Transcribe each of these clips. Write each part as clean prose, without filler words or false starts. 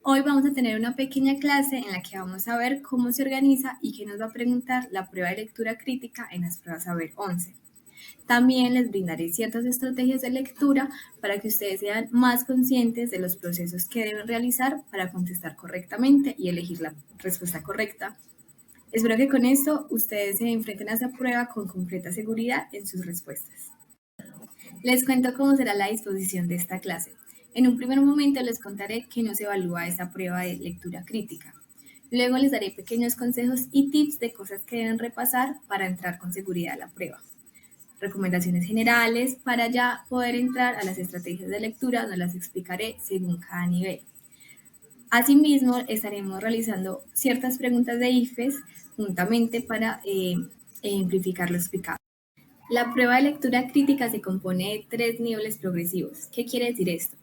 Hoy vamos a tener una pequeña clase en la que vamos a ver cómo se organiza y qué nos va a preguntar la prueba de lectura crítica en las pruebas Saber 11. También les brindaré ciertas estrategias de lectura para que ustedes sean más conscientes de los procesos que deben realizar para contestar correctamente y elegir la respuesta correcta. Espero que con esto ustedes se enfrenten a esta prueba con completa seguridad en sus respuestas. Les cuento cómo será la disposición de esta clase. En un primer momento les contaré que no se evalúa esta prueba de lectura crítica. Luego les daré pequeños consejos y tips de cosas que deben repasar para entrar con seguridad a la prueba. Recomendaciones generales para ya poder entrar a las estrategias de lectura, nos las explicaré según cada nivel. Asimismo, estaremos realizando ciertas preguntas de IFES juntamente para ejemplificar lo explicado. La prueba de lectura crítica se compone de 3 niveles progresivos. ¿Qué quiere decir esto?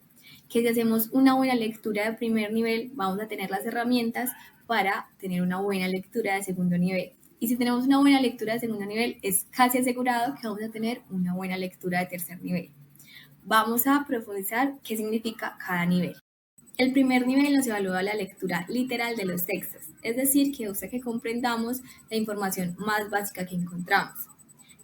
Que si hacemos una buena lectura de primer nivel, vamos a tener las herramientas para tener una buena lectura de segundo nivel. Y si tenemos una buena lectura de segundo nivel, es casi asegurado que vamos a tener una buena lectura de tercer nivel. Vamos a profundizar qué significa cada nivel. El primer nivel nos evalúa la lectura literal de los textos, es decir, que gusta que comprendamos la información más básica que encontramos,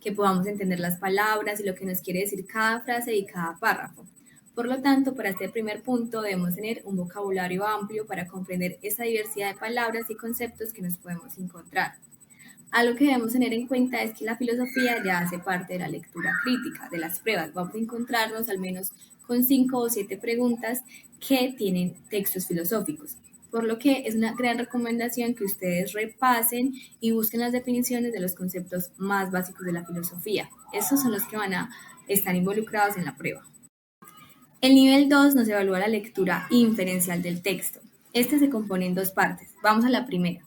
que podamos entender las palabras y lo que nos quiere decir cada frase y cada párrafo. Por lo tanto, para este primer punto debemos tener un vocabulario amplio para comprender esa diversidad de palabras y conceptos que nos podemos encontrar. Algo que debemos tener en cuenta es que la filosofía ya hace parte de la lectura crítica, de las pruebas. Vamos a encontrarnos al menos con 5 o 7 preguntas que tienen textos filosóficos, por lo que es una gran recomendación que ustedes repasen y busquen las definiciones de los conceptos más básicos de la filosofía. Esos son los que van a estar involucrados en la prueba. El nivel 2 nos evalúa la lectura inferencial del texto. Este se compone en 2 partes. Vamos a la primera.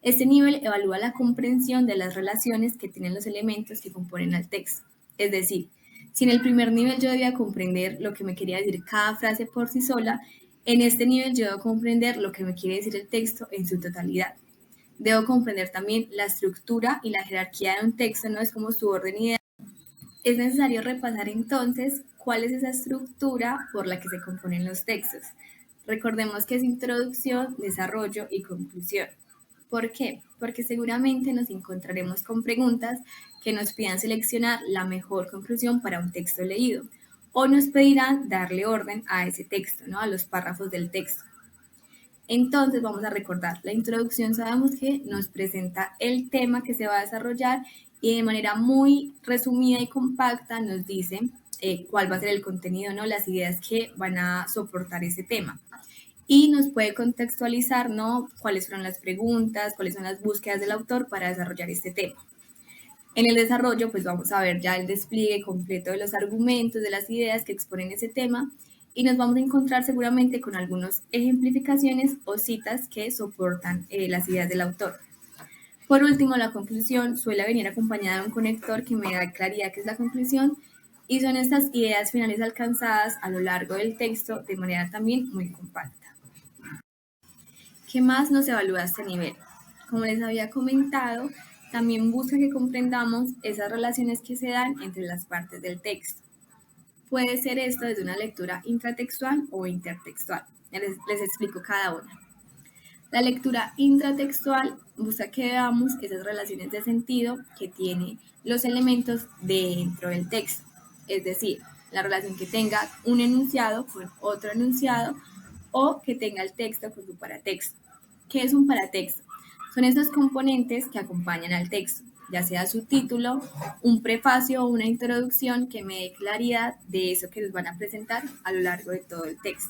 Este nivel evalúa la comprensión de las relaciones que tienen los elementos que componen al texto. Es decir, si en el primer nivel yo debía comprender lo que me quería decir cada frase por sí sola, en este nivel yo debo comprender lo que me quiere decir el texto en su totalidad. Debo comprender también la estructura y la jerarquía de un texto, no es como su orden ideal. Es necesario repasar entonces cuál es esa estructura por la que se componen los textos. Recordemos que es introducción, desarrollo y conclusión. ¿Por qué? Porque seguramente nos encontraremos con preguntas que nos pidan seleccionar la mejor conclusión para un texto leído o nos pedirán darle orden a ese texto, ¿no? A los párrafos del texto. Entonces vamos a recordar, la introducción sabemos que nos presenta el tema que se va a desarrollar y de manera muy resumida y compacta nos dice cuál va a ser el contenido, ¿no? Las ideas que van a soportar ese tema. Y nos puede contextualizar, ¿no? Cuáles fueron las preguntas, cuáles son las búsquedas del autor para desarrollar este tema. En el desarrollo, pues vamos a ver ya el despliegue completo de los argumentos, de las ideas que exponen ese tema y nos vamos a encontrar seguramente con algunas ejemplificaciones o citas que soportan las ideas del autor. Por último, la conclusión suele venir acompañada de un conector que me da claridad que es la conclusión y son estas ideas finales alcanzadas a lo largo del texto de manera también muy compacta. ¿Qué más nos evalúa este nivel? Como les había comentado, también busca que comprendamos esas relaciones que se dan entre las partes del texto. Puede ser esto desde una lectura intratextual o intertextual. Les explico cada una. La lectura intratextual busca que veamos esas relaciones de sentido que tienen los elementos dentro del texto. Es decir, la relación que tenga un enunciado con otro enunciado o que tenga el texto con su paratexto. ¿Qué es un paratexto? Son esos componentes que acompañan al texto, ya sea su título, un prefacio o una introducción que me dé claridad de eso que nos van a presentar a lo largo de todo el texto.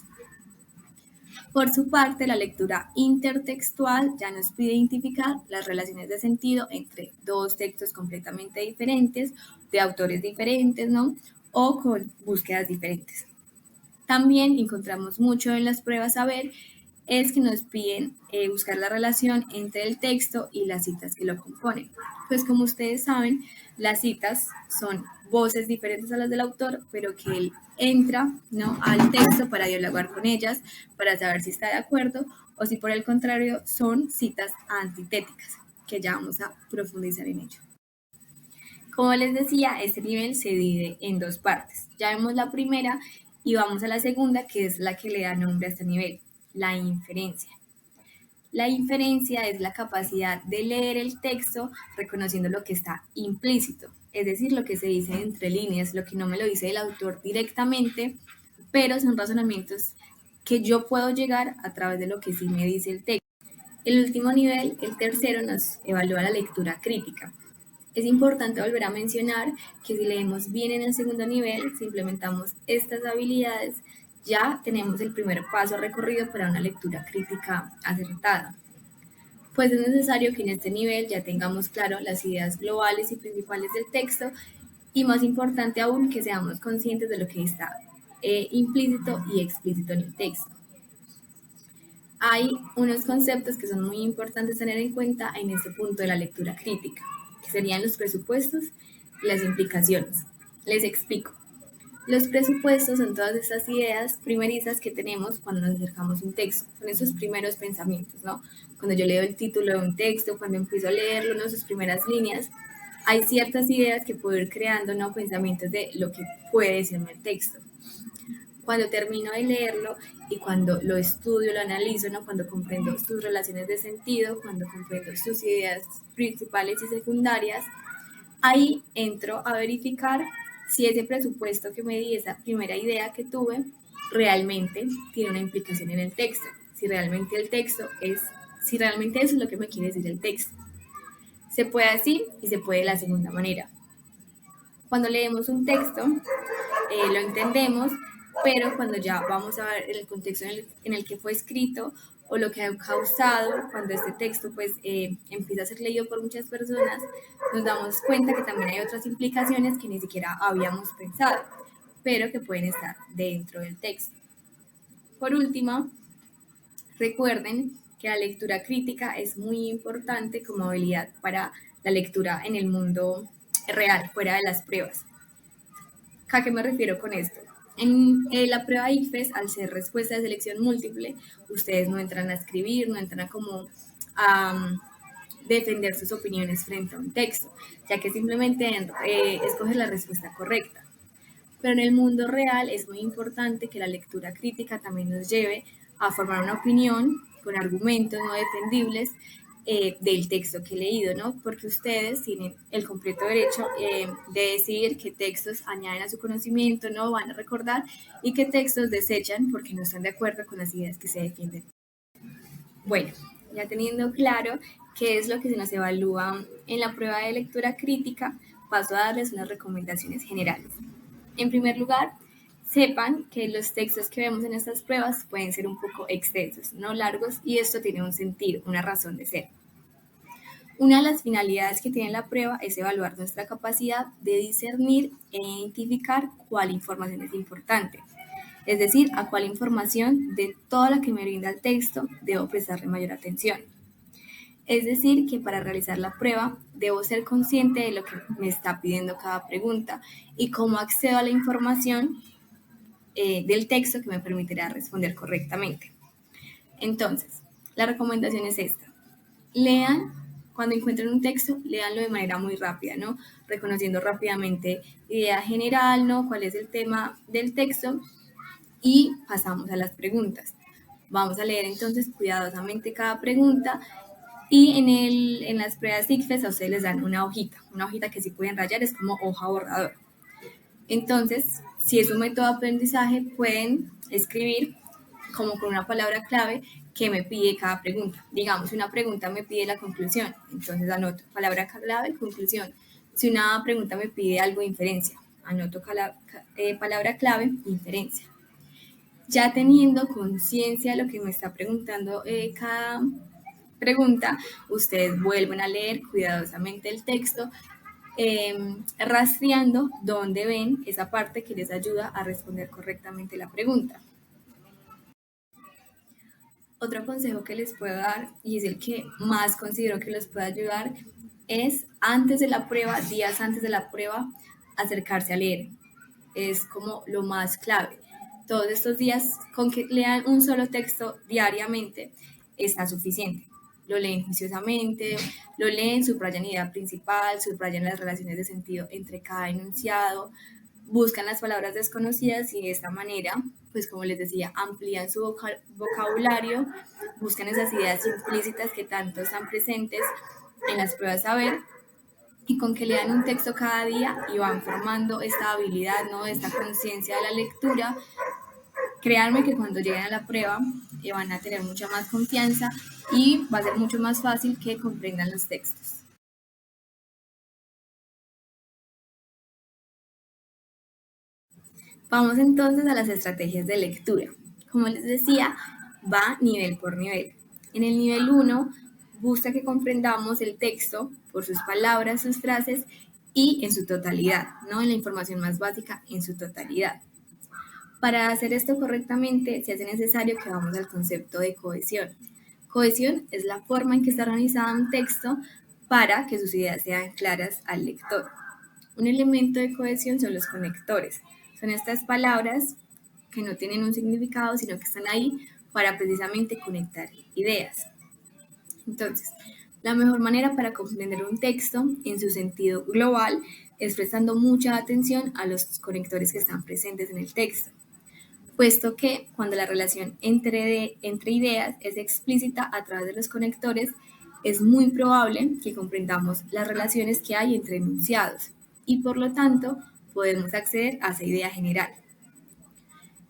Por su parte, la lectura intertextual ya nos pide identificar las relaciones de sentido entre dos textos completamente diferentes, de autores diferentes, ¿no? O con búsquedas diferentes. También encontramos mucho en las pruebas Saber es que nos piden buscar la relación entre el texto y las citas que lo componen. Pues como ustedes saben, las citas son voces diferentes a las del autor, pero que él entra, ¿no?, al texto para dialogar con ellas, para saber si está de acuerdo o si por el contrario son citas antitéticas, que ya vamos a profundizar en ello. Como les decía, este nivel se divide en 2 partes. Ya vemos la primera y vamos a la segunda, que es la que le da nombre a este nivel. la inferencia. La inferencia es la capacidad de leer el texto reconociendo lo que está implícito, es decir, lo que se dice entre líneas, lo que no me lo dice el autor directamente, pero son razonamientos que yo puedo llegar a través de lo que sí me dice el texto. El último nivel, el tercero, nos evalúa la lectura crítica. Es importante volver a mencionar que si leemos bien en el segundo nivel, si implementamos estas habilidades, ya tenemos el primer paso recorrido para una lectura crítica acertada. Pues es necesario que en este nivel ya tengamos claro las ideas globales y principales del texto y más importante aún que seamos conscientes de lo que está implícito y explícito en el texto. Hay unos conceptos que son muy importantes tener en cuenta en este punto de la lectura crítica, que serían los presupuestos y las implicaciones. Les explico. Los presupuestos son todas esas ideas primerizas que tenemos cuando nos acercamos a un texto, son esos primeros pensamientos, ¿no? Cuando yo leo el título de un texto, cuando empiezo a leerlo, ¿no? Sus primeras líneas, hay ciertas ideas que puedo ir creando, ¿no? Pensamientos de lo que puede decirme el texto. Cuando termino de leerlo y cuando lo estudio, lo analizo, ¿no? Cuando comprendo sus relaciones de sentido, cuando comprendo sus ideas principales y secundarias, ahí entro a verificar si ese presupuesto que me di, esa primera idea que tuve, realmente tiene una implicación en el texto, si realmente si realmente eso es lo que me quiere decir el texto. Se puede así y se puede de la segunda manera. Cuando leemos un texto, lo entendemos, pero cuando ya vamos a ver el contexto en el que fue escrito o lo que ha causado cuando este texto pues empieza a ser leído por muchas personas, nos damos cuenta que también hay otras implicaciones que ni siquiera habíamos pensado, pero que pueden estar dentro del texto. Por último, recuerden que la lectura crítica es muy importante como habilidad para la lectura en el mundo real, fuera de las pruebas. ¿A qué me refiero con esto? En la prueba ICFES, al ser respuesta de selección múltiple, ustedes no entran a escribir, no entran a defender sus opiniones frente a un texto, ya que simplemente escoger la respuesta correcta. Pero en el mundo real es muy importante que la lectura crítica también nos lleve a formar una opinión con argumentos no defendibles del texto que he leído, ¿no? Porque ustedes tienen el completo derecho de decidir qué textos añaden a su conocimiento, no van a recordar, y qué textos desechan porque no están de acuerdo con las ideas que se defienden. Bueno, ya teniendo claro qué es lo que se nos evalúa en la prueba de lectura crítica, paso a darles unas recomendaciones generales. En primer lugar, sepan que los textos que vemos en estas pruebas pueden ser un poco extensos, no largos, y esto tiene un sentido, una razón de ser. Una de las finalidades que tiene la prueba es evaluar nuestra capacidad de discernir e identificar cuál información es importante, es decir, a cuál información de toda la que me brinda el texto debo prestarle mayor atención. Es decir, que para realizar la prueba debo ser consciente de lo que me está pidiendo cada pregunta y cómo accedo a la información del texto que me permitirá responder correctamente. Entonces, la recomendación es esta. Lean, cuando encuentren un texto, léanlo de manera muy rápida, ¿no? Reconociendo rápidamente idea general, ¿no? Cuál es el tema del texto y pasamos a las preguntas. Vamos a leer entonces cuidadosamente cada pregunta y en las pruebas ICFES a ustedes les dan una hojita que sí pueden rayar, es como hoja borrador. Entonces, si es un método de aprendizaje, pueden escribir como con una palabra clave que me pide cada pregunta. Digamos, si una pregunta me pide la conclusión, entonces anoto palabra clave, conclusión. Si una pregunta me pide algo de inferencia, anoto palabra clave, inferencia. Ya teniendo conciencia de lo que me está preguntando cada pregunta, ustedes vuelven a leer cuidadosamente el texto, rastreando dónde ven esa parte que les ayuda a responder correctamente la pregunta. Otro consejo que les puedo dar, y es el que más considero que les puede ayudar, es antes de la prueba, días antes de la prueba, acercarse a leer. Es como lo más clave. Todos estos días, con que lean un solo texto diariamente, está suficiente. Lo leen juiciosamente, lo leen, subrayan idea principal, subrayan las relaciones de sentido entre cada enunciado, buscan las palabras desconocidas y de esta manera pues como les decía, amplían su vocabulario, buscan esas ideas implícitas que tanto están presentes en las pruebas saber, y con que lean un texto cada día y van formando esta habilidad, ¿no? Esta conciencia de la lectura. Créanme que cuando lleguen a la prueba van a tener mucha más confianza y va a ser mucho más fácil que comprendan los textos. Vamos entonces a las estrategias de lectura. Como les decía, va nivel por nivel. En el nivel 1, busca que comprendamos el texto por sus palabras, sus frases y en su totalidad, ¿no? En la información más básica, en su totalidad. Para hacer esto correctamente, se hace necesario que vamos al concepto de cohesión. Cohesión es la forma en que está organizado un texto para que sus ideas sean claras al lector. Un elemento de cohesión son los conectores. Son estas palabras que no tienen un significado, sino que están ahí para precisamente conectar ideas. Entonces, la mejor manera para comprender un texto en su sentido global es prestando mucha atención a los conectores que están presentes en el texto, puesto que cuando la relación entre ideas es explícita a través de los conectores, es muy probable que comprendamos las relaciones que hay entre enunciados y por lo tanto podemos acceder a esa idea general.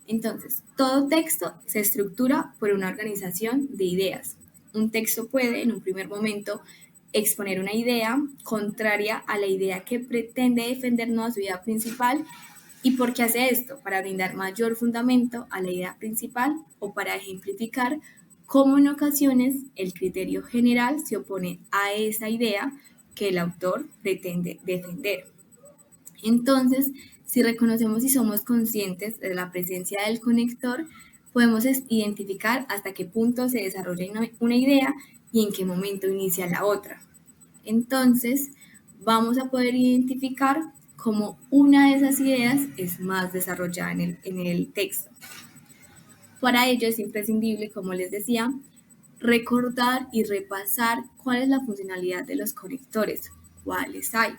Entonces, todo texto se estructura por una organización de ideas. Un texto puede, en un primer momento, exponer una idea contraria a la idea que pretende defendernos a su idea principal. ¿Y por qué hace esto? Para brindar mayor fundamento a la idea principal o para ejemplificar cómo en ocasiones el criterio general se opone a esa idea que el autor pretende defender. Entonces, si reconocemos y somos conscientes de la presencia del conector, podemos identificar hasta qué punto se desarrolla una idea y en qué momento inicia la otra. Entonces, vamos a poder identificar cómo una de esas ideas es más desarrollada en el texto. Para ello es imprescindible, como les decía, recordar y repasar cuál es la funcionalidad de los conectores, cuáles hay.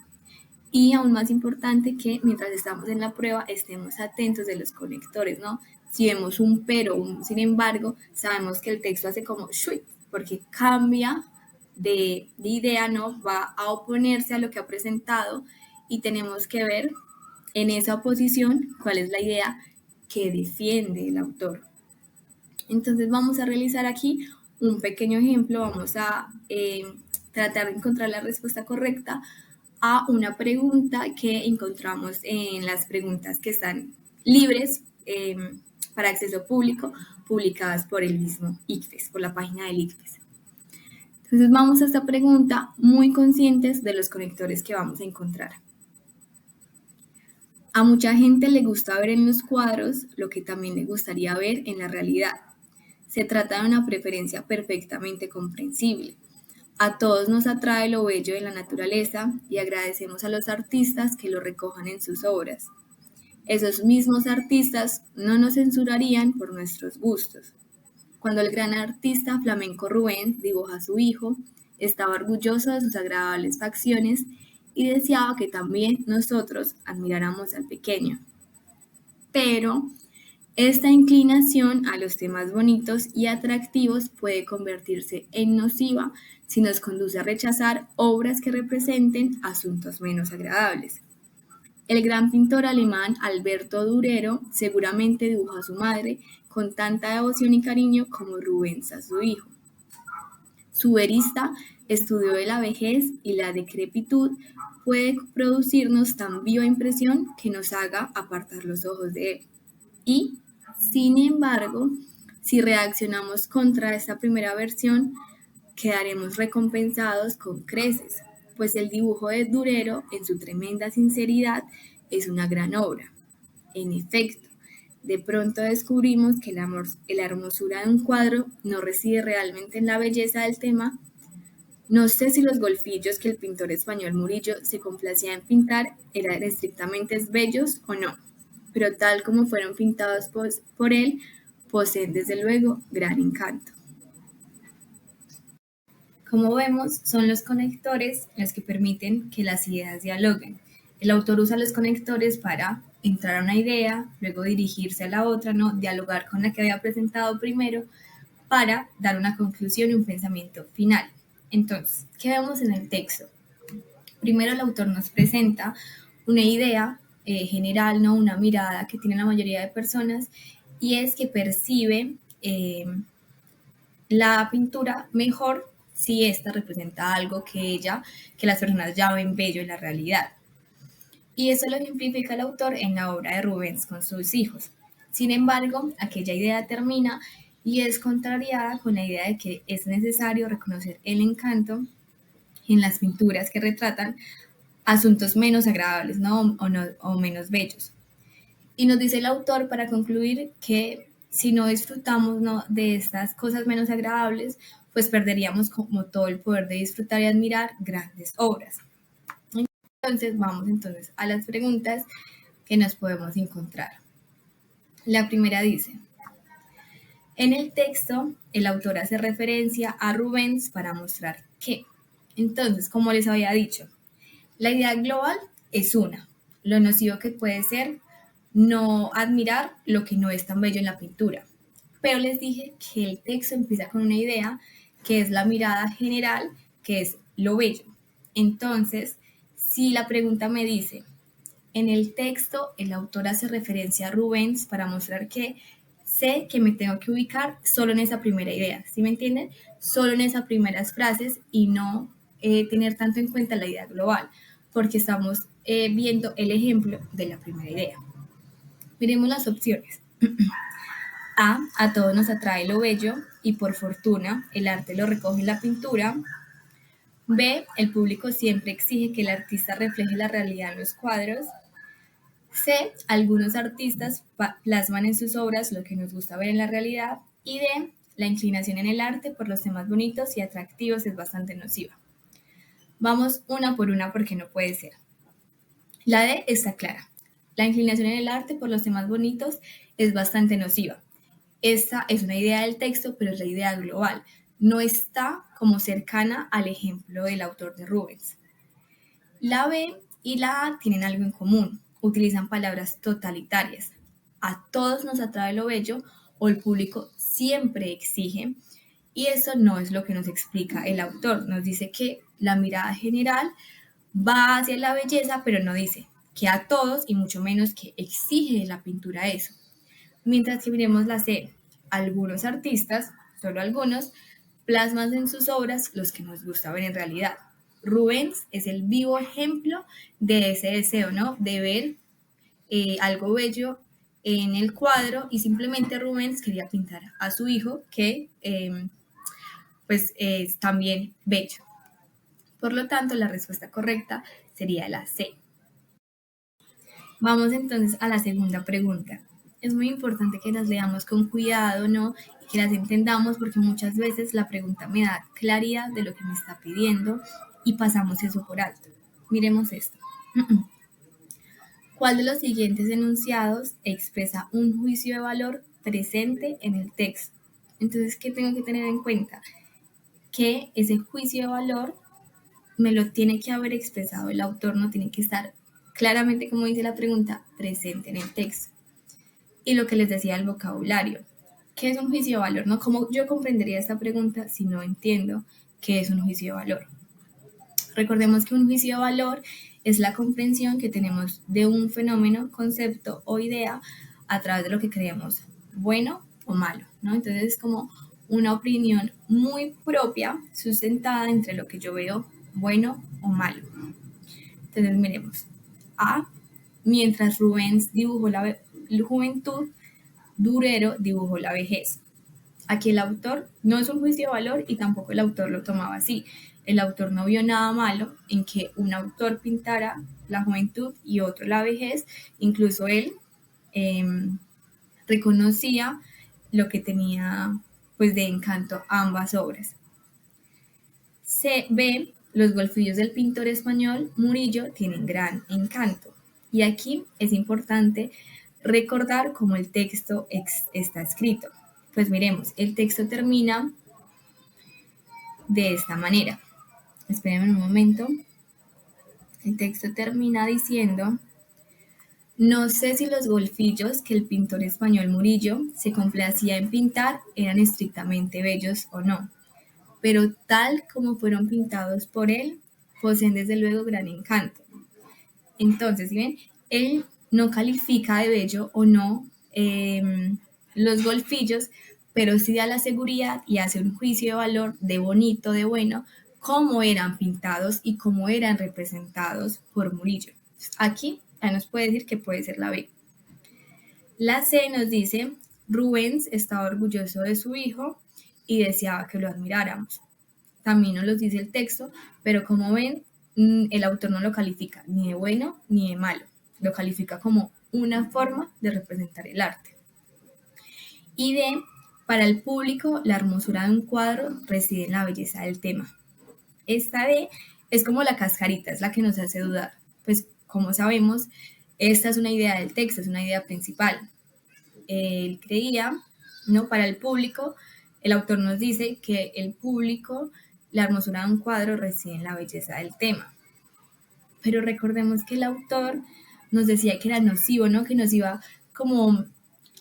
Y aún más importante que mientras estamos en la prueba estemos atentos de los conectores, ¿no? Si vemos un pero, un sin embargo, sabemos que el texto hace como shuit, porque cambia de idea, ¿no? Va a oponerse a lo que ha presentado y tenemos que ver en esa oposición cuál es la idea que defiende el autor. Entonces vamos a realizar aquí un pequeño ejemplo, vamos a tratar de encontrar la respuesta correcta a una pregunta que encontramos en las preguntas que están libres para acceso público, publicadas por el mismo ICFES, por la página del ICFES. Entonces vamos a esta pregunta muy conscientes de los conectores que vamos a encontrar. A mucha gente le gusta ver en los cuadros lo que también le gustaría ver en la realidad. Se trata de una preferencia perfectamente comprensible. A todos nos atrae lo bello de la naturaleza y agradecemos a los artistas que lo recojan en sus obras. Esos mismos artistas no nos censurarían por nuestros gustos. Cuando el gran artista flamenco Rubens dibuja a su hijo, estaba orgulloso de sus agradables facciones y deseaba que también nosotros admiráramos al pequeño. Pero esta inclinación a los temas bonitos y atractivos puede convertirse en nociva si nos conduce a rechazar obras que representen asuntos menos agradables. El gran pintor alemán Alberto Durero seguramente dibujó a su madre con tanta devoción y cariño como Rubens a su hijo. Su verista estudio de la vejez y la decrepitud puede producirnos tan viva impresión que nos haga apartar los ojos de él. Y, sin embargo, si reaccionamos contra esta primera versión, quedaremos recompensados con creces, pues el dibujo de Durero, en su tremenda sinceridad, es una gran obra. En efecto, de pronto descubrimos que la hermosura de un cuadro no reside realmente en la belleza del tema. No sé si los golfillos que el pintor español Murillo se complacía en pintar eran estrictamente bellos o no, pero tal como fueron pintados por él, poseen desde luego gran encanto. Como vemos, son los conectores los que permiten que las ideas dialoguen. El autor usa los conectores para entrar a una idea, luego dirigirse a la otra, ¿no? Dialogar con la que había presentado primero para dar una conclusión y un pensamiento final. Entonces, ¿qué vemos en el texto? Primero el autor nos presenta una idea general, ¿no? Una mirada que tiene la mayoría de personas, y es que percibe la pintura mejor si ésta representa algo que las personas ya ven bello en la realidad. Y eso lo ejemplifica el autor en la obra de Rubens con sus hijos. Sin embargo, aquella idea termina y es contrariada con la idea de que es necesario reconocer el encanto en las pinturas que retratan asuntos menos agradables, ¿no? O menos bellos. Y nos dice el autor para concluir que si no disfrutamos, ¿no?, de estas cosas menos agradables, pues perderíamos como todo el poder de disfrutar y admirar grandes obras. Entonces vamos entonces a las preguntas que nos podemos encontrar. La primera dice: en el texto, el autor hace referencia a Rubens para mostrar que. Entonces, como les había dicho, la idea global es una, lo nocivo que puede ser no admirar lo que no es tan bello en la pintura. Pero les dije que el texto empieza con una idea que es la mirada general, que es lo bello. Entonces, si la pregunta me dice, en el texto el autor hace referencia a Rubens para mostrar que sé que me tengo que ubicar solo en esa primera idea, ¿sí me entienden? Solo en esas primeras frases y no tener tanto en cuenta la idea global, porque estamos viendo el ejemplo de la primera idea. Miremos las opciones. A todos nos atrae lo bello y por fortuna el arte lo recoge en la pintura. B, el público siempre exige que el artista refleje la realidad en los cuadros. C, algunos artistas plasman en sus obras lo que nos gusta ver en la realidad. Y D, la inclinación en el arte por los temas bonitos y atractivos es bastante nociva. Vamos una por una porque no puede ser. La D está clara. La inclinación en el arte por los temas bonitos es bastante nociva. Esta es una idea del texto, pero es la idea global. No está como cercana al ejemplo del autor de Rubens. La B y la A tienen algo en común. Utilizan palabras totalitarias. A todos nos atrae lo bello o el público siempre exige. Y eso no es lo que nos explica el autor. Nos dice que la mirada general va hacia la belleza, pero no dice que a todos y mucho menos que exige de la pintura eso. Mientras que miremos la C, algunos artistas, solo algunos, plasman en sus obras los que nos gusta ver en realidad. Rubens es el vivo ejemplo de ese deseo, ¿no? De ver algo bello en el cuadro, y simplemente Rubens quería pintar a su hijo que pues es también bello. Por lo tanto, la respuesta correcta sería la C. Vamos entonces a la segunda pregunta. Es muy importante que las leamos con cuidado, ¿no? Y que las entendamos, porque muchas veces la pregunta me da claridad de lo que me está pidiendo y pasamos eso por alto. Miremos esto. ¿Cuál de los siguientes enunciados expresa un juicio de valor presente en el texto? Entonces, ¿qué tengo que tener en cuenta? Que ese juicio de valor me lo tiene que haber expresado el autor, no tiene que estar claramente, como dice la pregunta, presente en el texto. Y lo que les decía, el vocabulario. ¿Qué es un juicio de valor? ¿No? ¿Cómo yo comprendería esta pregunta si no entiendo qué es un juicio de valor? Recordemos que un juicio de valor es la comprensión que tenemos de un fenómeno, concepto o idea a través de lo que creemos bueno o malo, ¿no? Entonces es como una opinión muy propia, sustentada entre lo que yo veo bueno o malo. Entonces miremos. A, mientras Rubens dibujó la juventud, Durero dibujó la vejez. Aquí el autor no es un juicio de valor y tampoco el autor lo tomaba así. El autor no vio nada malo en que un autor pintara la juventud y otro la vejez. Incluso él reconocía lo que tenía pues de encanto ambas obras. Se ve, los golfillos del pintor español Murillo tienen gran encanto. Y aquí es importante recordar cómo el texto está escrito. Pues miremos, el texto termina de esta manera. Espérenme un momento. El texto termina diciendo: No sé si los golfillos que el pintor español Murillo se complacía en pintar eran estrictamente bellos o no, pero tal como fueron pintados por él, poseen desde luego gran encanto. Entonces, ¿sí ven? Él no califica de bello o no los golfillos, pero sí da la seguridad y hace un juicio de valor de bonito, de bueno, cómo eran pintados y cómo eran representados por Murillo. Aquí ya nos puede decir que puede ser la B. La C nos dice, Rubens estaba orgulloso de su hijo y deseaba que lo admiráramos. También nos lo dice el texto, pero como ven, el autor no lo califica ni de bueno ni de malo, lo califica como una forma de representar el arte. Y D, para el público, la hermosura de un cuadro reside en la belleza del tema. Esta D es como la cascarita, es la que nos hace dudar. Pues como sabemos, esta es una idea del texto, es una idea principal. Él creía, ¿no? Para el público, el autor nos dice que el público, la hermosura de un cuadro reside en la belleza del tema. Pero recordemos que el autor nos decía que era nocivo, ¿no? Que nos iba como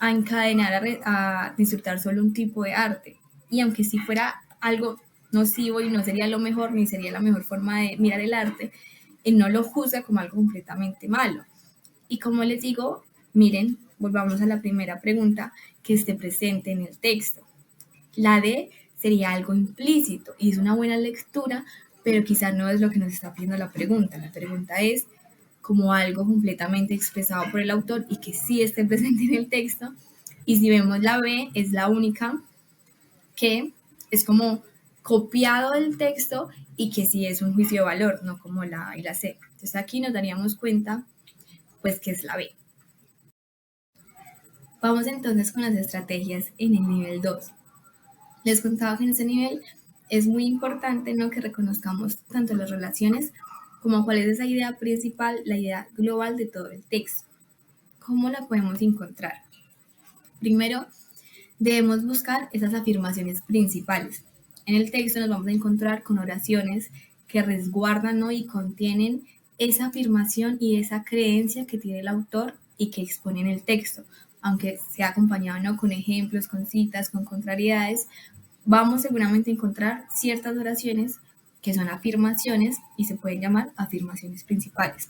a encadenar a disfrutar solo un tipo de arte. Y aunque si fuera algo nocivo y no sería lo mejor, ni sería la mejor forma de mirar el arte, él no lo juzga como algo completamente malo. Y como les digo, miren, volvamos a la primera pregunta, que esté presente en el texto. La D sería algo implícito y es una buena lectura, pero quizás no es lo que nos está pidiendo la pregunta. La pregunta es como algo completamente expresado por el autor y que sí esté presente en el texto. Y si vemos la B, es la única que es como copiado del texto y que sí es un juicio de valor, no como la A y la C. Entonces aquí nos daríamos cuenta pues que es la B. Vamos entonces con las estrategias en el nivel 2. Les contaba que en ese nivel es muy importante, ¿no?, que reconozcamos tanto las relaciones como cuál es esa idea principal, la idea global de todo el texto. ¿Cómo la podemos encontrar? Primero, debemos buscar esas afirmaciones principales. En el texto nos vamos a encontrar con oraciones que resguardan, ¿no?, y contienen esa afirmación y esa creencia que tiene el autor y que expone en el texto, aunque sea acompañado, ¿no?, con ejemplos, con citas, con contrariedades. Vamos seguramente a encontrar ciertas oraciones que son afirmaciones y se pueden llamar afirmaciones principales.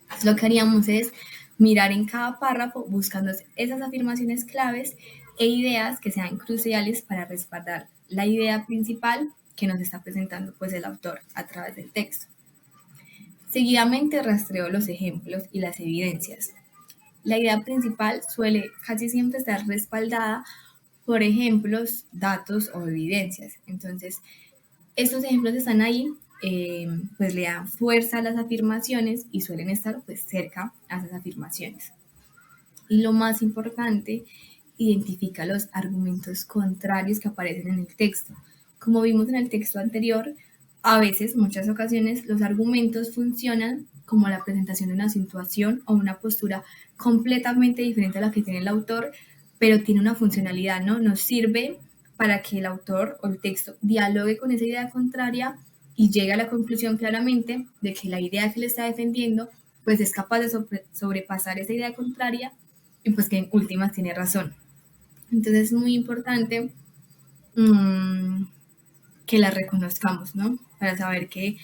Entonces, lo que haríamos es mirar en cada párrafo buscando esas afirmaciones claves e ideas que sean cruciales para respaldar la idea principal que nos está presentando pues el autor a través del texto. Seguidamente rastreo los ejemplos y las evidencias. La idea principal suele casi siempre estar respaldada por ejemplos, datos o evidencias. Entonces, estos ejemplos están ahí, pues le dan fuerza a las afirmaciones y suelen estar pues cerca a esas afirmaciones. Y lo más importante, identifica los argumentos contrarios que aparecen en el texto. Como vimos en el texto anterior, a veces, muchas ocasiones, los argumentos funcionan como la presentación de una situación o una postura completamente diferente a la que tiene el autor, pero tiene una funcionalidad, ¿no? Nos sirve para que el autor o el texto dialogue con esa idea contraria y llegue a la conclusión claramente de que la idea que le está defendiendo pues es capaz de sobrepasar esa idea contraria y pues que en últimas tiene razón. Entonces es muy importante que la reconozcamos, ¿no? Para saber que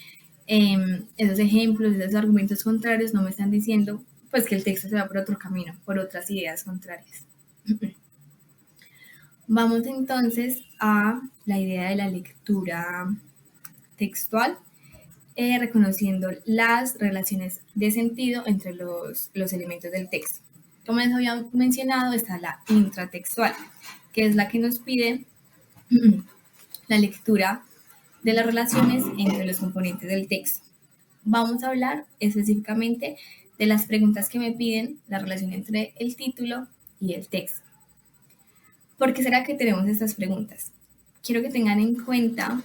esos ejemplos, esos argumentos contrarios no me están diciendo pues que el texto se va por otro camino, por otras ideas contrarias. Vamos entonces a la idea de la lectura textual, reconociendo las relaciones de sentido entre los elementos del texto. Como les había mencionado, está la intratextual, que es la que nos pide la lectura de las relaciones entre los componentes del texto. Vamos a hablar específicamente de las preguntas que me piden la relación entre el título y el texto. ¿Por qué será que tenemos estas preguntas? Quiero que tengan en cuenta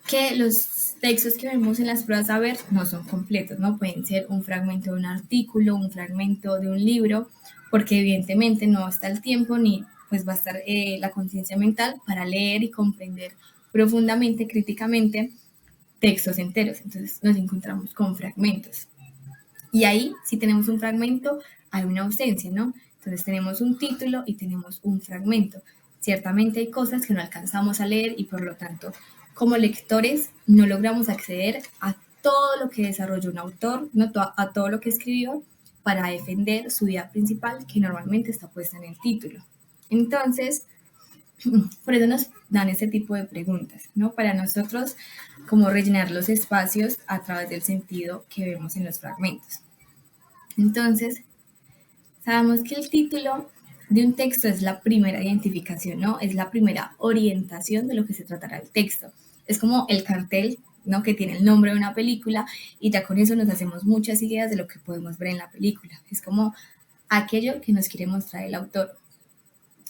que los textos que vemos en las pruebas saber no son completos, ¿no? Pueden ser un fragmento de un artículo, un fragmento de un libro, porque evidentemente no está el tiempo ni pues va a estar la conciencia mental para leer y comprender profundamente, críticamente, textos enteros. Entonces nos encontramos con fragmentos. Y ahí, si tenemos un fragmento, hay una ausencia, ¿no? Entonces tenemos un título y tenemos un fragmento. Ciertamente hay cosas que no alcanzamos a leer y por lo tanto, como lectores, no logramos acceder a todo lo que desarrolló un autor, no a todo lo que escribió para defender su idea principal que normalmente está puesta en el título. Entonces, por eso nos dan este tipo de preguntas, ¿no? Para nosotros, como rellenar los espacios a través del sentido que vemos en los fragmentos. Entonces, sabemos que el título de un texto es la primera identificación, ¿no? Es la primera orientación de lo que se tratará el texto. Es como el cartel, ¿no? Que tiene el nombre de una película y ya con eso nos hacemos muchas ideas de lo que podemos ver en la película. Es como aquello que nos quiere mostrar el autor.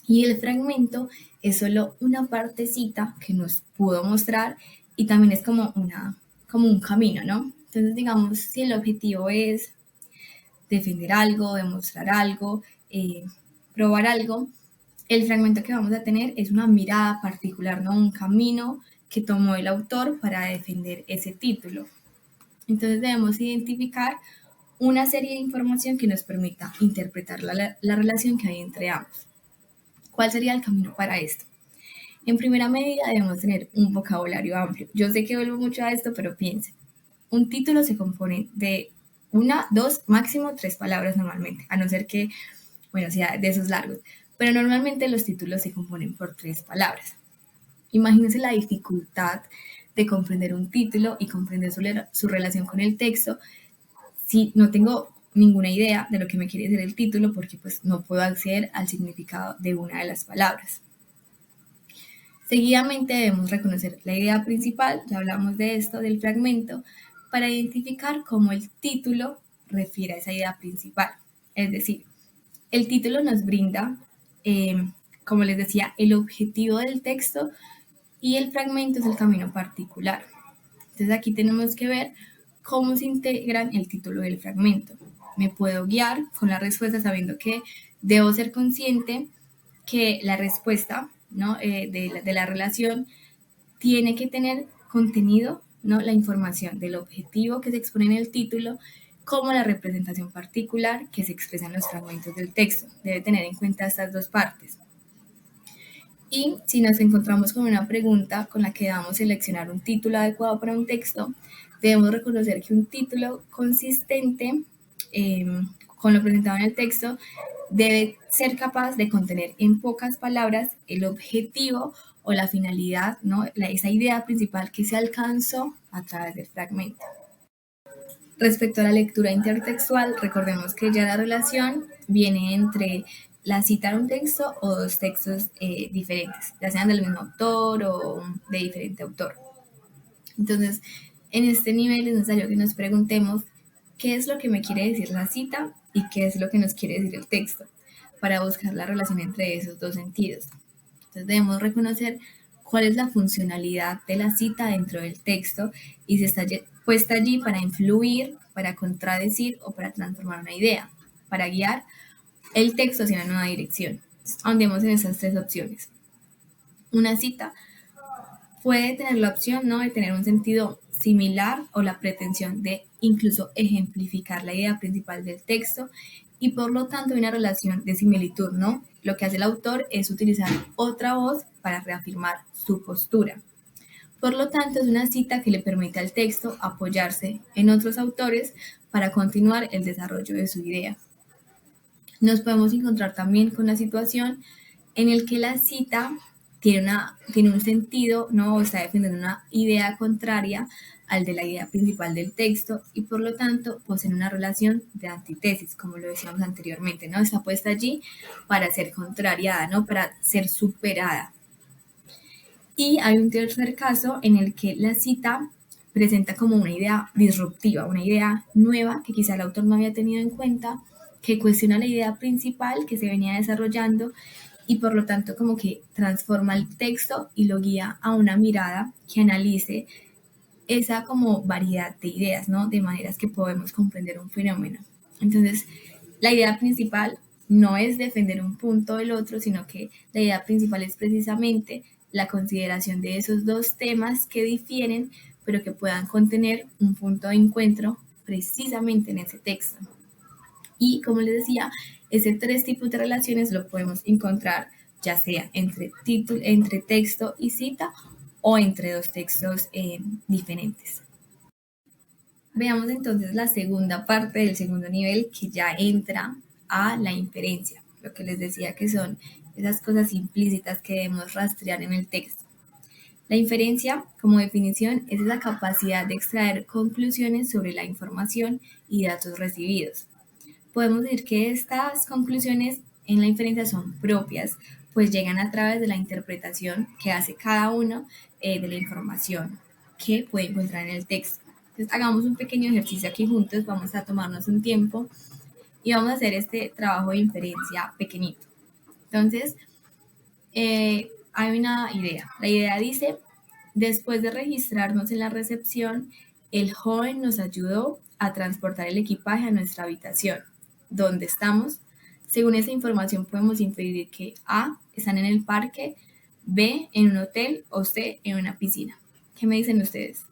Y el fragmento es solo una partecita que nos pudo mostrar y también es como un camino, ¿no? Entonces, digamos, si el objetivo es defender algo, demostrar algo, probar algo, el fragmento que vamos a tener es una mirada particular, ¿no? Un camino que tomó el autor para defender ese título. Entonces debemos identificar una serie de información que nos permita interpretar la relación que hay entre ambos. ¿Cuál sería el camino para esto? En primera medida debemos tener un vocabulario amplio. Yo sé que vuelvo mucho a esto, pero piensen. Un título se compone de una, dos, máximo 3 palabras normalmente, a no ser que, bueno, sea de esos largos. Pero normalmente los títulos se componen por 3 palabras. Imagínense la dificultad de comprender un título y comprender su relación con el texto si no tengo ninguna idea de lo que me quiere decir el título porque pues no puedo acceder al significado de una de las palabras. Seguidamente debemos reconocer la idea principal, ya hablamos de esto, del fragmento, para identificar cómo el título refiere a esa idea principal. Es decir, el título nos brinda, como les decía, el objetivo del texto y el fragmento es el camino particular. Entonces aquí tenemos que ver cómo se integran el título y el fragmento. Me puedo guiar con la respuesta sabiendo que debo ser consciente que la respuesta, ¿no? de la relación tiene que tener contenido, ¿no? La información del objetivo que se expone en el título como la representación particular que se expresa en los fragmentos del texto. Debe tener en cuenta estas dos partes. Y si nos encontramos con una pregunta con la que debamos seleccionar un título adecuado para un texto, debemos reconocer que un título consistente con lo presentado en el texto debe ser capaz de contener en pocas palabras el objetivo o la finalidad, ¿no? Esa idea principal que se alcanzó a través del fragmento. Respecto a la lectura intertextual, recordemos que ya la relación viene entre la cita de un texto o dos textos diferentes, ya sean del mismo autor o de diferente autor. Entonces, en este nivel es necesario que nos preguntemos qué es lo que me quiere decir la cita y qué es lo que nos quiere decir el texto, para buscar la relación entre esos dos sentidos. Entonces, debemos reconocer cuál es la funcionalidad de la cita dentro del texto y si está puesta allí para influir, para contradecir o para transformar una idea, para guiar el texto hacia una nueva dirección. Andemos en esas 3 opciones. Una cita puede tener la opción, ¿no?, de tener un sentido similar o la pretensión de incluso ejemplificar la idea principal del texto y por lo tanto hay una relación de similitud, ¿no? Lo que hace el autor es utilizar otra voz para reafirmar su postura. Por lo tanto, es una cita que le permite al texto apoyarse en otros autores para continuar el desarrollo de su idea. Nos podemos encontrar también con la situación en el que la cita tiene un sentido, ¿no? O está defendiendo una idea contraria al de la idea principal del texto y por lo tanto poseen una relación de antítesis, como lo decíamos anteriormente, ¿no? Está puesta allí para ser contrariada, ¿no? Para ser superada. Y hay un tercer caso en el que la cita presenta como una idea disruptiva, una idea nueva que quizá el autor no había tenido en cuenta, que cuestiona la idea principal que se venía desarrollando y por lo tanto como que transforma el texto y lo guía a una mirada que analice esa como variedad de ideas, ¿no? De maneras que podemos comprender un fenómeno. Entonces, la idea principal no es defender un punto del otro, sino que la idea principal es precisamente la consideración de esos dos temas que difieren, pero que puedan contener un punto de encuentro precisamente en ese texto. Y como les decía, ese tres tipos de relaciones lo podemos encontrar ya sea entre texto y cita o entre dos textos diferentes. Veamos entonces la segunda parte del segundo nivel, que ya entra a la inferencia, lo que les decía que son esas cosas implícitas que debemos rastrear en el texto. La inferencia, como definición, es la capacidad de extraer conclusiones sobre la información y datos recibidos. Podemos decir que estas conclusiones en la inferencia son propias, pues llegan a través de la interpretación que hace cada uno de la información que puede encontrar en el texto. Entonces, hagamos un pequeño ejercicio aquí juntos, vamos a tomarnos un tiempo y vamos a hacer este trabajo de inferencia pequeñito. Entonces, hay una idea. La idea dice, después de registrarnos en la recepción, el joven nos ayudó a transportar el equipaje a nuestra habitación. ¿Dónde estamos? Según esa información podemos inferir que A, están en el parque, B, en un hotel o C, en una piscina. ¿Qué me dicen ustedes?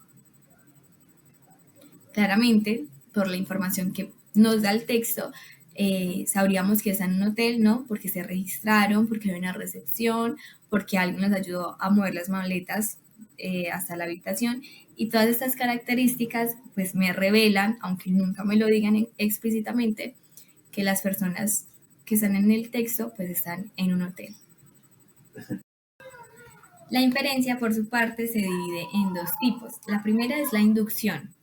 Claramente, por la información que nos da el texto, sabríamos que están en un hotel, ¿no? Porque se registraron, porque hay una recepción, porque alguien nos ayudó a mover las maletas hasta la habitación, y todas estas características pues me revelan, aunque nunca me lo digan explícitamente, que las personas que están en el texto pues están en un hotel. La inferencia, por su parte, se divide en dos tipos. La primera es la inducción.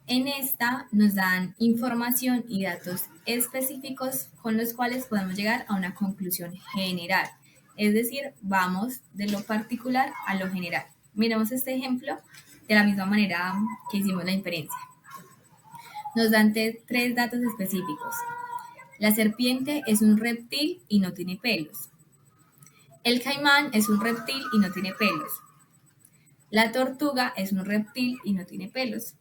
En esta nos dan información y datos específicos con los cuales podemos llegar a una conclusión general. Es decir, vamos de lo particular a lo general. Miremos este ejemplo de la misma manera que hicimos la inferencia. Nos dan tres datos específicos. La serpiente es un reptil y no tiene pelos. El caimán es un reptil y no tiene pelos. La tortuga es un reptil y no tiene pelos.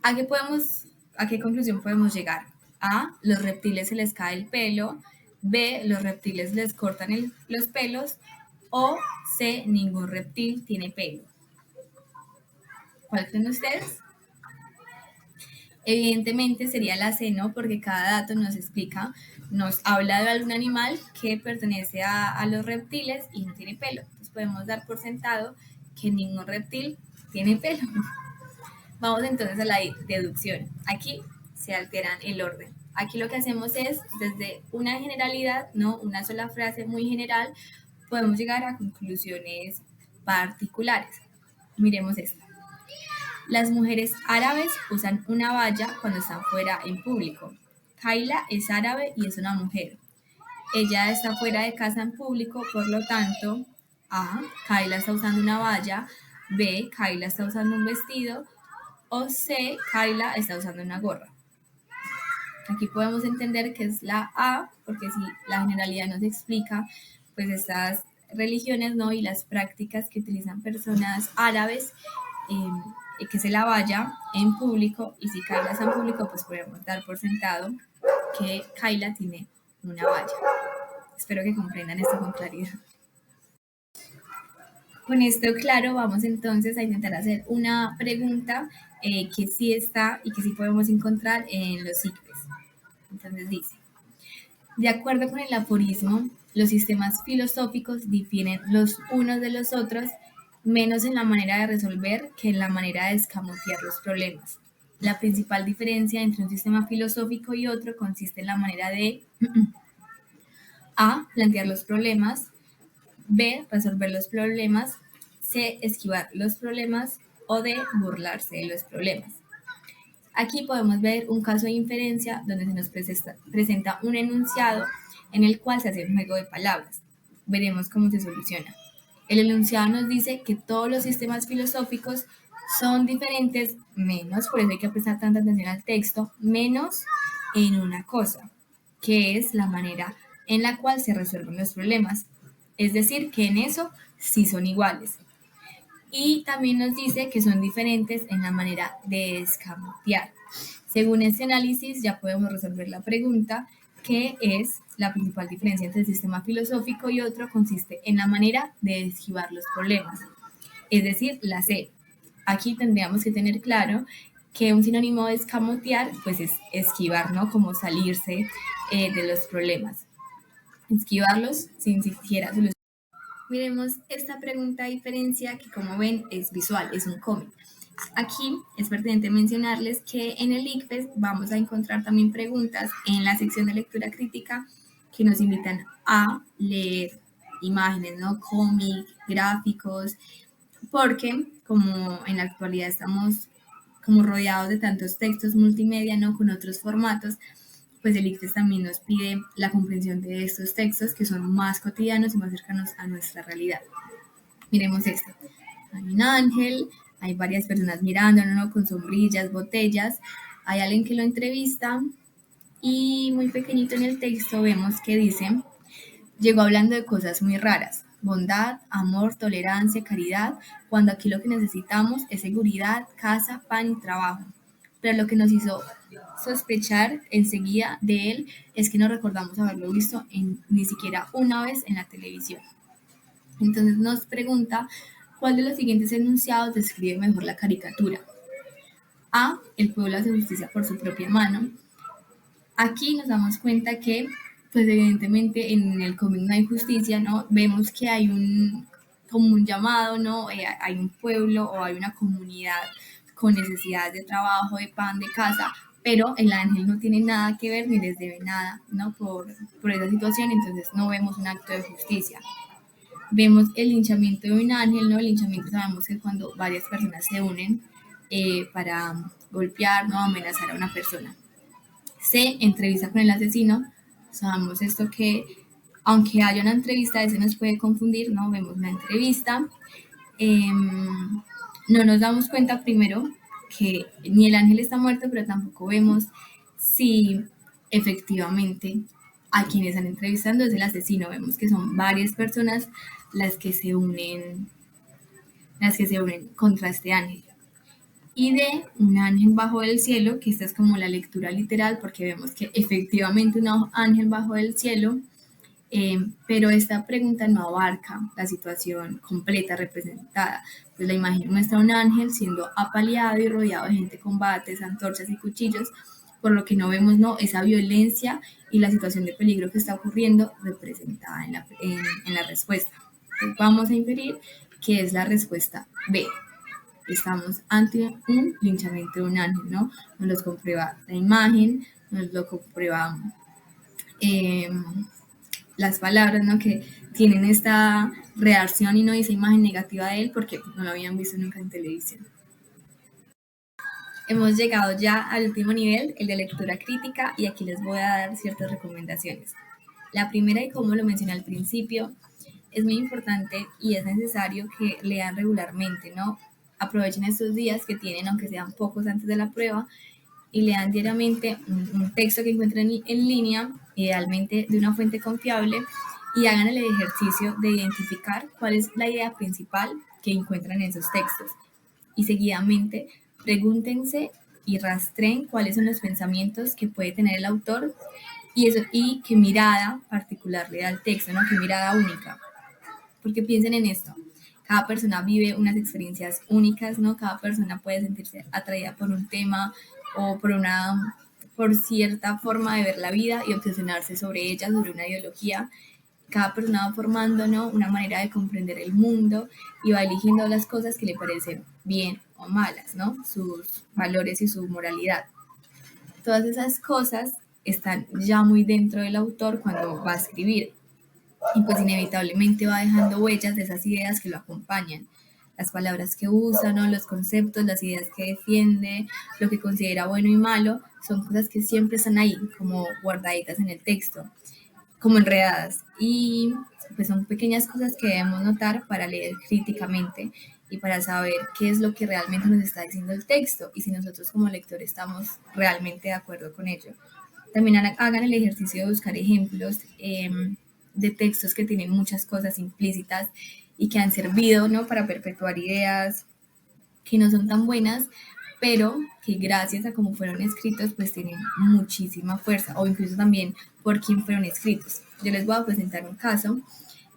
¿A qué conclusión podemos llegar? A, los reptiles se les cae el pelo. B, los reptiles les cortan los pelos. O C, ningún reptil tiene pelo. ¿Cuál creen ustedes? Evidentemente sería la C, ¿no? Porque cada dato nos habla de algún animal que pertenece a los reptiles y no tiene pelo. Entonces podemos dar por sentado que ningún reptil tiene pelo. Vamos entonces a la deducción. Aquí se alteran el orden. Aquí lo que hacemos es, desde una generalidad, ¿no? Una sola frase muy general, podemos llegar a conclusiones particulares. Miremos esto. Las mujeres árabes usan una valla cuando están fuera en público. Kayla es árabe y es una mujer. Ella está fuera de casa en público, por lo tanto, A, Kayla está usando una valla. B, Kayla está usando un vestido. O C, Kayla está usando una gorra. Aquí podemos entender que es la A, porque si la generalidad nos explica, pues estas religiones, ¿no? Y las prácticas que utilizan personas árabes, que se la vaya en público, y si Kayla está en público, pues podemos dar por sentado que Kayla tiene una valla. Espero que comprendan esto con claridad. Con esto claro, vamos entonces a intentar hacer una pregunta que sí está y que sí podemos encontrar en los ICFES. Entonces dice, de acuerdo con el aforismo, los sistemas filosóficos difieren los unos de los otros menos en la manera de resolver que en la manera de escamotear los problemas. La principal diferencia entre un sistema filosófico y otro consiste en la manera de A, plantear los problemas, B, resolver los problemas, C, esquivar los problemas o D, burlarse de los problemas. Aquí podemos ver un caso de inferencia donde se nos presenta un enunciado en el cual se hace un juego de palabras. Veremos cómo se soluciona. El enunciado nos dice que todos los sistemas filosóficos son diferentes, menos, por eso hay que prestar tanta atención al texto, menos en una cosa, que es la manera en la cual se resuelven los problemas. Es decir, que en eso sí son iguales. Y también nos dice que son diferentes en la manera de escamotear. Según este análisis ya podemos resolver la pregunta, ¿qué es la principal diferencia entre el sistema filosófico y otro? Consiste en la manera de esquivar los problemas, es decir, la C. Aquí tendríamos que tener claro que un sinónimo de escamotear, pues es esquivar, ¿no? Como salirse de los problemas, esquivarlos sin siquiera solucionar. Miremos esta pregunta a diferencia que, como ven, es visual, es un cómic. Aquí es pertinente mencionarles que en el ICFES vamos a encontrar también preguntas en la sección de lectura crítica que nos invitan a leer imágenes, ¿no? Cómic, gráficos, porque como en la actualidad estamos como rodeados de tantos textos multimedia, ¿no? Con otros formatos, pues el ICFES también nos pide la comprensión de estos textos que son más cotidianos y más cercanos a nuestra realidad. Miremos esto. Hay un ángel, hay varias personas mirándolo, ¿no? Con sombrillas, botellas, hay alguien que lo entrevista y muy pequeñito en el texto vemos que dice, llegó hablando de cosas muy raras, bondad, amor, tolerancia, caridad, cuando aquí lo que necesitamos es seguridad, casa, pan y trabajo. Pero lo que nos hizo sospechar enseguida de él es que no recordamos haberlo visto ni siquiera una vez en la televisión. Entonces nos pregunta cuál de los siguientes enunciados describe mejor la caricatura. A. El pueblo hace justicia por su propia mano. Aquí nos damos cuenta que, pues evidentemente en el cómic no hay justicia, ¿no? Vemos que hay como un llamado, ¿no? Hay un pueblo o hay una comunidad con necesidades de trabajo, de pan, de casa, pero el ángel no tiene nada que ver ni les debe nada, ¿no? Por esa situación, entonces no vemos un acto de justicia. Vemos el linchamiento de un ángel, ¿no? El linchamiento sabemos que cuando varias personas se unen para golpear, ¿no? Amenazar a una persona. C. Entrevista con el asesino. Sabemos esto que, aunque haya una entrevista, ese nos puede confundir, ¿no? Vemos una entrevista. No nos damos cuenta primero que ni el ángel está muerto, pero tampoco vemos si efectivamente a quienes están entrevistando es el asesino. Vemos que son varias personas las que se unen contra este ángel. Y de un ángel bajo del cielo, que esta es como la lectura literal, porque vemos que efectivamente un ángel bajo del cielo, pero esta pregunta no abarca la situación completa representada. Pues la imagen muestra a un ángel siendo apaleado y rodeado de gente con bates, antorchas y cuchillos, por lo que no vemos, ¿no?, esa violencia y la situación de peligro que está ocurriendo representada en la respuesta. Entonces vamos a inferir que es la respuesta B. Estamos ante un linchamiento de un ángel, ¿no? Nos lo comprueba la imagen, nos lo comprueba las palabras, ¿no? Que tienen esta reacción y no esa imagen negativa de él porque no lo habían visto nunca en televisión. Hemos llegado ya al último nivel, el de lectura crítica, y aquí les voy a dar ciertas recomendaciones. La primera, y como lo mencioné al principio, es muy importante y es necesario que lean regularmente, ¿no? Aprovechen estos días que tienen, aunque sean pocos antes de la prueba, y lean diariamente un texto que encuentren en línea, idealmente de una fuente confiable, y hagan el ejercicio de identificar cuál es la idea principal que encuentran en esos textos. Y seguidamente pregúntense y rastreen cuáles son los pensamientos que puede tener el autor y qué mirada particular le da al texto, ¿no? Qué mirada única. Porque piensen en esto, cada persona vive unas experiencias únicas, ¿no? Cada persona puede sentirse atraída por un tema o por cierta forma de ver la vida y obsesionarse sobre ella, sobre una ideología. Cada persona va formando, ¿no?, una manera de comprender el mundo y va eligiendo las cosas que le parecen bien o malas, ¿no? Sus valores y su moralidad. Todas esas cosas están ya muy dentro del autor cuando va a escribir. Y pues inevitablemente va dejando huellas de esas ideas que lo acompañan. Las palabras que usa, ¿no?, los conceptos, las ideas que defiende, lo que considera bueno y malo, son cosas que siempre están ahí, como guardaditas en el texto, como enredadas. Y pues son pequeñas cosas que debemos notar para leer críticamente y para saber qué es lo que realmente nos está diciendo el texto y si nosotros como lectores estamos realmente de acuerdo con ello. También hagan el ejercicio de buscar ejemplos de textos que tienen muchas cosas implícitas y que han servido, ¿no?, para perpetuar ideas que no son tan buenas, pero que gracias a cómo fueron escritos, pues tienen muchísima fuerza, o incluso también por quién fueron escritos. Yo les voy a presentar un caso,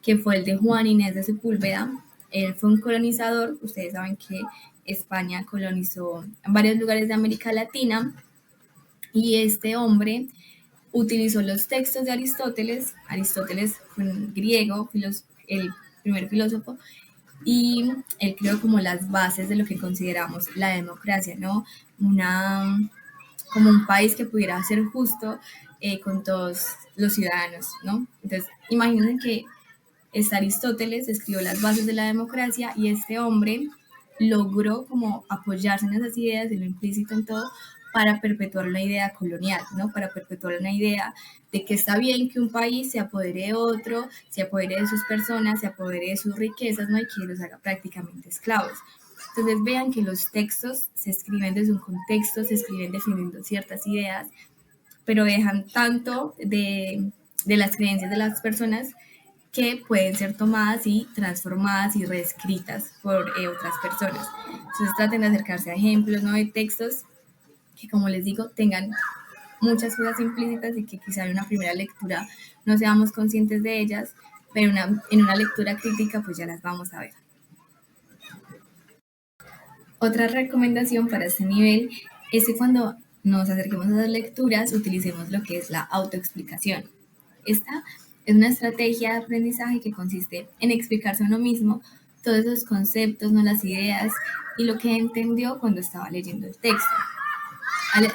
que fue el de Juan Inés de Sepúlveda. Él fue un colonizador, ustedes saben que España colonizó varios lugares de América Latina y este hombre utilizó los textos de Aristóteles. Aristóteles fue un griego, el primer filósofo, y él creó como las bases de lo que consideramos la democracia, ¿no? Como un país que pudiera ser justo con todos los ciudadanos, ¿no? Entonces, imagínense que Aristóteles escribió las bases de la democracia y este hombre logró como apoyarse en esas ideas, en lo implícito en todo, para perpetuar una idea colonial, ¿no? Para perpetuar una idea de que está bien que un país se apodere de otro, se apodere de sus personas, se apodere de sus riquezas, ¿no? Y que los haga prácticamente esclavos. Entonces vean que los textos se escriben desde un contexto, se escriben defendiendo ciertas ideas, pero dejan tanto de las creencias de las personas que pueden ser tomadas y transformadas y reescritas por otras personas. Entonces traten de acercarse a ejemplos, ¿no? De textos que, como les digo, tengan muchas cosas implícitas y que quizá en una primera lectura no seamos conscientes de ellas, pero en una lectura crítica pues ya las vamos a ver. Otra recomendación para este nivel es que cuando nos acerquemos a las lecturas utilicemos lo que es la autoexplicación. Esta es una estrategia de aprendizaje que consiste en explicarse a uno mismo todos los conceptos, no las ideas y lo que entendió cuando estaba leyendo el texto.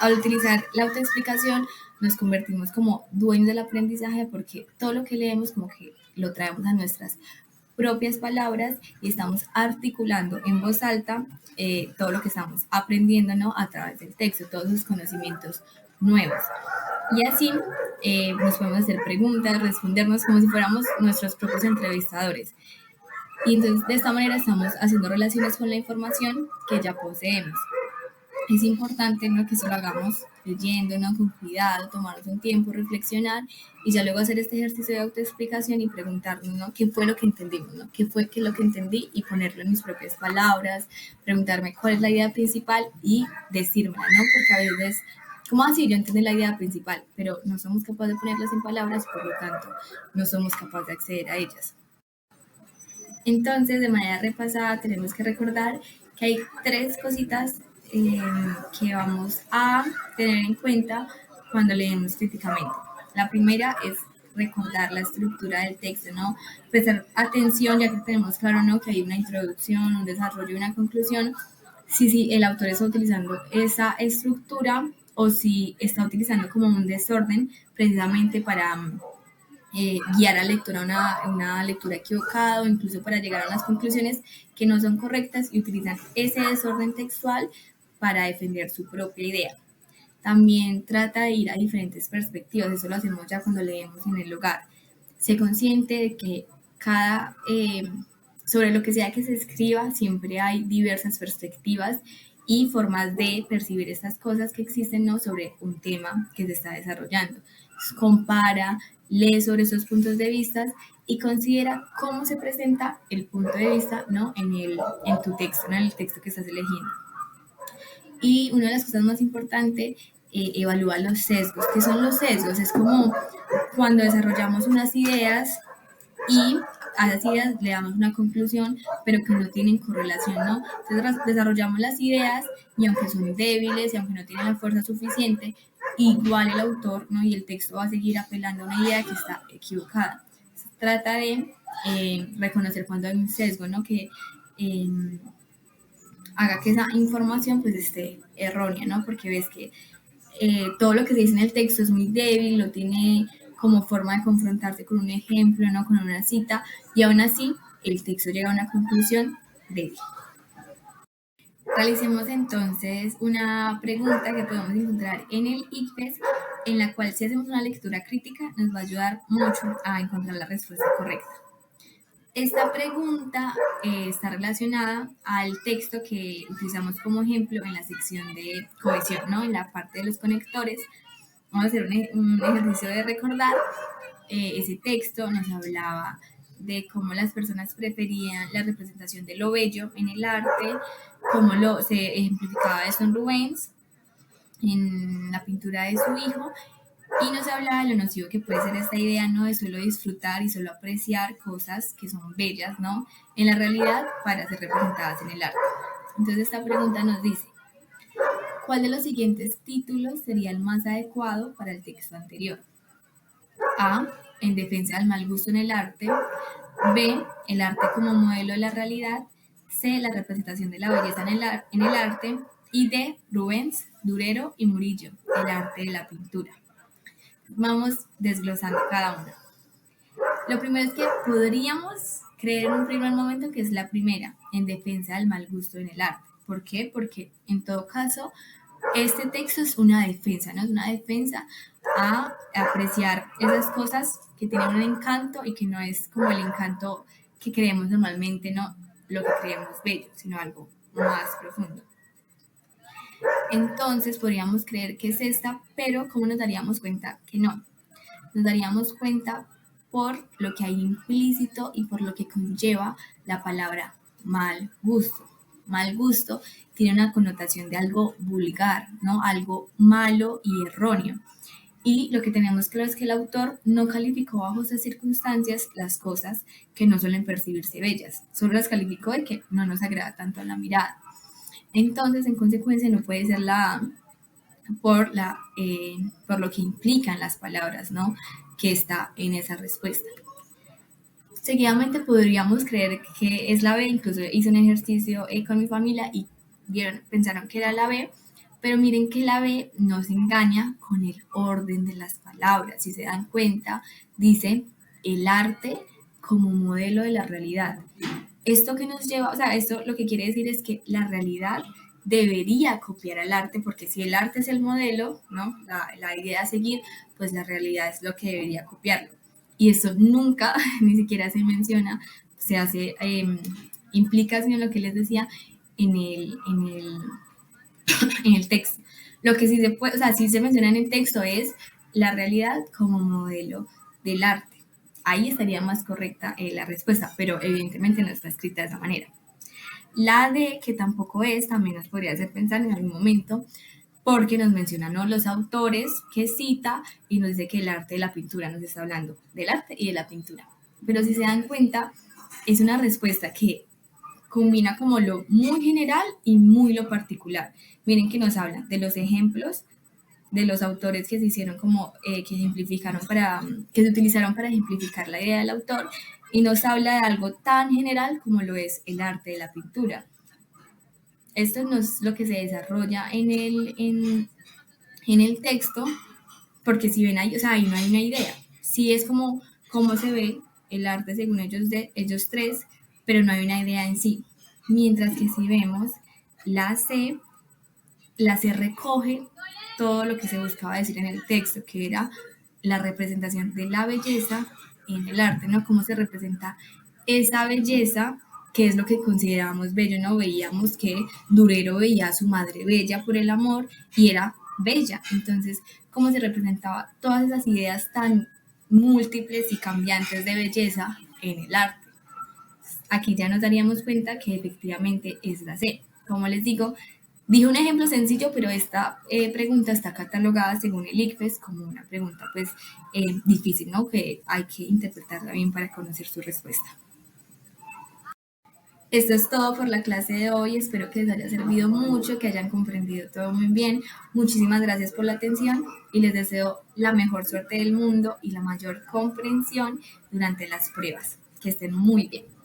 Al utilizar la autoexplicación nos convertimos como dueños del aprendizaje porque todo lo que leemos como que lo traemos a nuestras propias palabras y estamos articulando en voz alta todo lo que estamos aprendiendo, ¿no? A través del texto, todos esos conocimientos nuevos. Y así nos podemos hacer preguntas, respondernos como si fuéramos nuestros propios entrevistadores. Y entonces de esta manera estamos haciendo relaciones con la información que ya poseemos. Es importante, ¿no?, que eso lo hagamos leyendo, ¿no?, con cuidado, tomarnos un tiempo, reflexionar y ya luego hacer este ejercicio de autoexplicación y preguntarnos, ¿no?, qué fue lo que entendimos, ¿no?, qué fue lo que entendí y ponerlo en mis propias palabras, preguntarme cuál es la idea principal y decírmela, ¿no?, porque a veces, ¿cómo así? Yo entendí la idea principal, pero no somos capaces de ponerlas en palabras, por lo tanto, no somos capaces de acceder a ellas. Entonces, de manera repasada, tenemos que recordar que hay 3 cositas que vamos a tener en cuenta cuando leemos críticamente. La primera es recordar la estructura del texto, ¿no? Prestar atención, ya que tenemos claro, ¿no?, que hay una introducción, un desarrollo y una conclusión, si el autor está utilizando esa estructura o si está utilizando como un desorden precisamente para guiar al lector a una lectura equivocada o incluso para llegar a unas conclusiones que no son correctas y utilizan ese desorden textual para defender su propia idea. También trata de ir a diferentes perspectivas, eso lo hacemos ya cuando leemos en el hogar. Sé consciente de que sobre lo que sea que se escriba, siempre hay diversas perspectivas y formas de percibir estas cosas que existen, ¿no?, sobre un tema que se está desarrollando. Entonces, compara, lee sobre esos puntos de vista y considera cómo se presenta el punto de vista, ¿no?, en tu texto, ¿no?, en el texto que estás eligiendo. Y una de las cosas más importantes, evalúa los sesgos. ¿Qué son los sesgos? Es como cuando desarrollamos unas ideas y a esas ideas le damos una conclusión, pero que no tienen correlación, ¿no? Entonces desarrollamos las ideas y aunque son débiles y aunque no tienen la fuerza suficiente, igual el autor, ¿no?, y el texto va a seguir apelando a una idea que está equivocada. Se trata de reconocer cuando hay un sesgo, ¿no?, que haga que esa información pues esté errónea, ¿no? Porque ves que todo lo que se dice en el texto es muy débil, no tiene como forma de confrontarse con un ejemplo, ¿no?, con una cita, y aún así el texto llega a una conclusión débil. Realicemos entonces una pregunta que podemos encontrar en el ICFES, en la cual si hacemos una lectura crítica nos va a ayudar mucho a encontrar la respuesta correcta. Esta pregunta está relacionada al texto que utilizamos como ejemplo en la sección de cohesión, ¿no?, en la parte de los conectores. Vamos a hacer un ejercicio de recordar. Ese texto nos hablaba de cómo las personas preferían la representación de lo bello en el arte, cómo se ejemplificaba eso en Rubens, en la pintura de su hijo, y nos hablaba de lo nocivo que puede ser esta idea, ¿no?, de solo disfrutar y solo apreciar cosas que son bellas, ¿no?, en la realidad para ser representadas en el arte. Entonces esta pregunta nos dice, ¿cuál de los siguientes títulos sería el más adecuado para el texto anterior? A. En defensa del mal gusto en el arte. B. El arte como modelo de la realidad. C. La representación de la belleza en el arte. Y D. Rubens, Durero y Murillo, el arte de la pintura. Vamos desglosando cada una. Lo primero es que podríamos creer en un primer momento que es la primera, en defensa del mal gusto en el arte. ¿Por qué? Porque en todo caso este texto es una defensa, ¿no? Es una defensa a apreciar esas cosas que tienen un encanto y que no es como el encanto que creemos normalmente, no lo que creemos bello, sino algo más profundo. Entonces podríamos creer que es esta, pero ¿cómo nos daríamos cuenta que no? Nos daríamos cuenta por lo que hay implícito y por lo que conlleva la palabra mal gusto. Mal gusto tiene una connotación de algo vulgar, ¿no? Algo malo y erróneo. Y lo que tenemos claro es que el autor no calificó bajo esas circunstancias las cosas que no suelen percibirse bellas, solo las calificó de que no nos agrada tanto a la mirada. Entonces, en consecuencia, no puede ser la A por lo que implican las palabras, ¿no? Que está en esa respuesta. Seguidamente podríamos creer que es la B, incluso hice un ejercicio con mi familia y pensaron que era la B, pero miren que la B nos engaña con el orden de las palabras. Si se dan cuenta, dice el arte como modelo de la realidad. Esto que nos lleva, o sea, esto lo que quiere decir es que la realidad debería copiar al arte, porque si el arte es el modelo, ¿no? La idea a seguir, pues la realidad es lo que debería copiarlo. Y eso nunca, ni siquiera se menciona, se hace implicación en lo que les decía en el texto. Lo que sí se puede, o sea, sí se menciona en el texto es la realidad como modelo del arte. Ahí estaría más correcta la respuesta, pero evidentemente no está escrita de esa manera. La D, que tampoco es, también nos podría hacer pensar en algún momento, porque nos mencionan, ¿no?, los autores que cita y nos dice que el arte de la pintura, nos está hablando del arte y de la pintura. Pero si se dan cuenta, es una respuesta que combina como lo muy general y muy lo particular. Miren que nos habla de los ejemplos de los autores que se hicieron como que ejemplificaron que se utilizaron para ejemplificar la idea del autor, y nos habla de algo tan general como lo es el arte de la pintura. Esto no es lo que se desarrolla en el texto, porque si ven ahí, o sea, ahí no hay una idea. Sí es como cómo se ve el arte según ellos tres, pero no hay una idea en sí. Mientras que si vemos la C recoge todo lo que se buscaba decir en el texto, que era la representación de la belleza en el arte, ¿no? Cómo se representa esa belleza, que es lo que considerábamos bello, ¿no? Veíamos que Durero veía a su madre bella por el amor y era bella. Entonces, cómo se representaba todas esas ideas tan múltiples y cambiantes de belleza en el arte. Aquí ya nos daríamos cuenta que efectivamente es la C. Como les digo, dije un ejemplo sencillo, pero esta pregunta está catalogada según el ICFES como una pregunta pues difícil, ¿no? Que hay que interpretarla bien para conocer su respuesta. Esto es todo por la clase de hoy. Espero que les haya servido mucho, que hayan comprendido todo muy bien. Muchísimas gracias por la atención y les deseo la mejor suerte del mundo y la mayor comprensión durante las pruebas. Que estén muy bien.